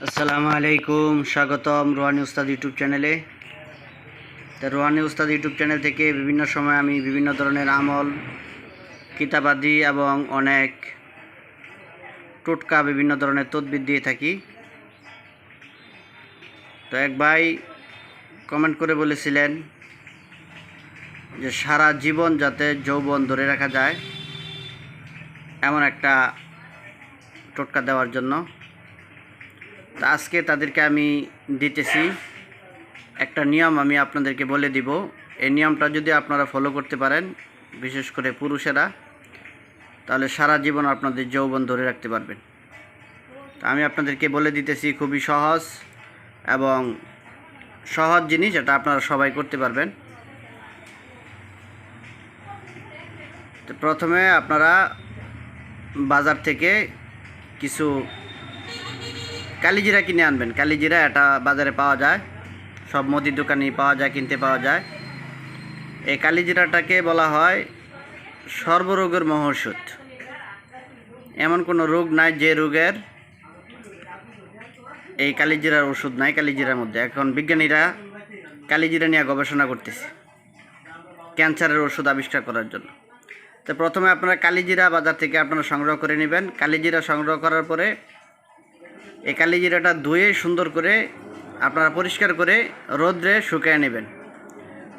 আসসালামু আলাইকুম, স্বাগতম রোহানি উস্তাদ ইউটিউব চ্যানেলে। তো রোহানি উস্তাদ ইউটিউব চ্যানেল থেকে বিভিন্ন সময় আমি বিভিন্ন ধরনের আমল, কিতাবাদি এবং অনেক টোটকা, বিভিন্ন ধরনের তদবির দিয়ে থাকি। তো এক ভাই কমেন্ট করে বলেছিলেন যে সারা জীবন যাতে যৌবন ধরে রাখা যায় এমন একটা টোটকা দেওয়ার জন্য। তো আজকে তাদেরকে আমি দিতেছি একটা নিয়ম, আমি আপনাদেরকে বলে দিব। এই নিয়মটা যদি আপনারা ফলো করতে পারেন, বিশেষ করে পুরুষেরা, তাহলে সারা জীবন আপনাদের যৌবন ধরে রাখতে পারবেন। তো আমি আপনাদেরকে বলে দিতেছি, খুবই সহজ এবং সহজ জিনিস, এটা আপনারা সবাই করতে পারবেন। তো প্রথমে আপনারা বাজার থেকে কিছু কালিজিরা কিনে আনবেন। কালিজিরা এটা বাজারে পাওয়া যায়, সব মুদির দোকানেই পাওয়া যায়, কিনতে পাওয়া যায়। এই কালিজিরাটাকে বলা হয় সর্বরোগের মহৌষধ। এমন কোনো রোগ নাই যে রোগের এই কালিজিরার ওষুধ নাই কালিজিরার মধ্যে। এখন বিজ্ঞানীরা কালিজিরা নিয়ে গবেষণা করতেছে ক্যান্সারের ওষুধ আবিষ্কার করার জন্য। তো প্রথমে আপনারা কালিজিরা বাজার থেকে আপনারা সংগ্রহ করে নেবেন। কালিজিরা সংগ্রহ করার পরে এই কালিজিরাটা ধুয়ে সুন্দর করে আপনারা পরিষ্কার করে রোদ্রে শুকায় নেবেন।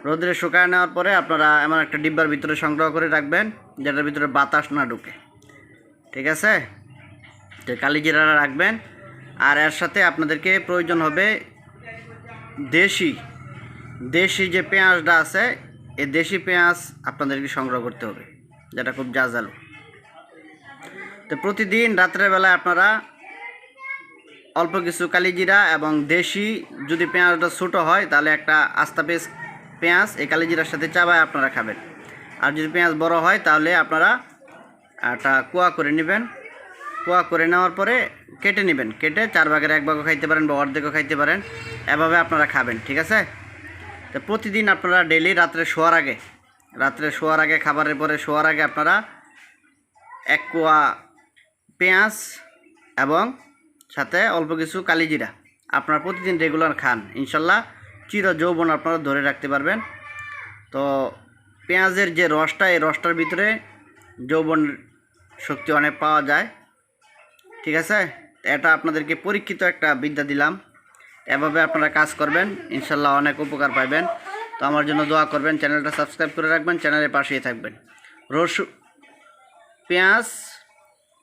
রোদ্রে শুকায় নেওয়ার পরে আপনারা এমন একটা ডিব্বার ভিতরে সংগ্রহ করে রাখবেন যেটার ভিতরে বাতাস না ঢুকে, ঠিক আছে? তো কালিজিরাটা রাখবেন। আর এর সাথে আপনাদেরকে প্রয়োজন হবে দেশি যে পেঁয়াজটা আছে, এই দেশি পেঁয়াজ আপনাদেরকে সংগ্রহ করতে হবে, যেটা খুব ঝাঁঝালো। তো প্রতিদিন রাত্রেবেলায় আপনারা অল্প কিছু কালিজিরা এবং দেশি, যদি পেঁয়াজটা ছোটো হয় তাহলে একটা আস্তা পেঁয়াজ এই কালিজিরার সাথে চাবায় আপনারা খাবেন। আর যদি পেঁয়াজ বড় হয় তাহলে আপনারা একটা কুয়া করে নেবেন। কুয়া করে নেওয়ার পরে কেটে নেবেন, কেটে 4 ভাগের 1 ভাগও খাইতে পারেন বা অর্ধেকও খাইতে পারেন, এভাবে আপনারা খাবেন, ঠিক আছে? তো প্রতিদিন আপনারা ডেইলি রাত্রে শোয়ার আগে খাবারের পরে শোয়ার আগে আপনারা 1 কুয়া পেঁয়াজ এবং সাথে অল্প কিছু কালিজিরা আপনারা প্রতিদিন রেগুলার খান। ইনশাল্লাহ চির যৌবন আপনারা ধরে রাখতে পারবেন। তো পেঁয়াজের যে রসটা, এই রসটার ভিতরে যৌবন শক্তি অনেক পাওয়া যায়, ঠিক আছে? এটা আপনাদেরকে পরীক্ষিত একটা বিদ্যা দিলাম, এভাবে আপনারা কাজ করবেন, ইনশাল্লাহ অনেক উপকার পাবেন। তো আমার জন্য দোয়া করবেন, চ্যানেলটা সাবস্ক্রাইব করে রাখবেন, চ্যানেলের পাশেই থাকবেন।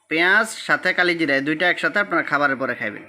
পেঁয়াজ সাথে কালিজিরা, এই দুইটা একসাথে আপনারা খাবারের পরে খাবেন।